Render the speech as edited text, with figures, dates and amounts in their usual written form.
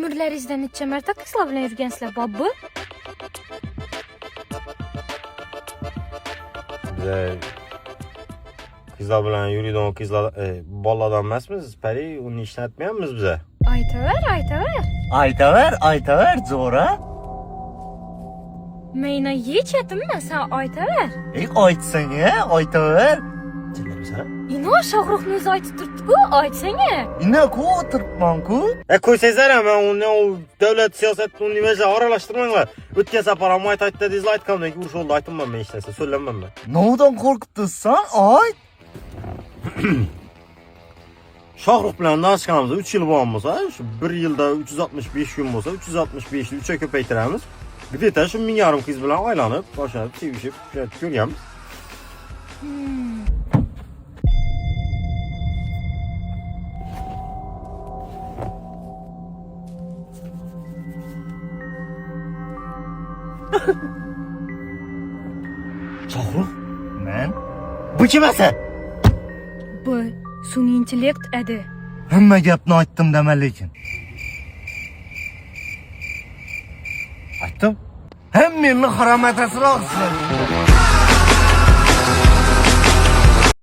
Umrlaringizda necha marta qizlar bilan yurgansizlar, bobbu? Qizlar bilan yuradigan qizlar bolalardan emasmiz, Pari, uni ishlatmayapmiz biza. Aytaver. Zo'ra. Meyna yechatimmi, sen aytaver. Aytaver. Tinlamsan? Ino Shohruxni o'zi aytib turibdi-ku, aytsang-a. Ina ku o'tiribman-ku. Qo'ysanglar, men uni davlat siyosat universitetida aralashtirmanglar. O'tgan safar ham aytdi dedingizlar, aytgandan keyin urush oldi, aytmayman men hech narsa, so'zlanmayman. Nodan qo'rqib tursan? Ayt. Shohrux bilan tanishganimiz 3 yil bo'lsa, shu 1 yilda 365 kun bo'lsa, 365 ni 3 ga ko'paytiramiz. Где-то shu 1000 qiz bilan aylanib, boshlanib, sevishib, ko'rganmiz. Shohrux, men bu kim esan? Bu sun'iy intellekt edi. Hamma gapni aytdim dema lekin. Aytdim. Hem meni haromatasini olsin.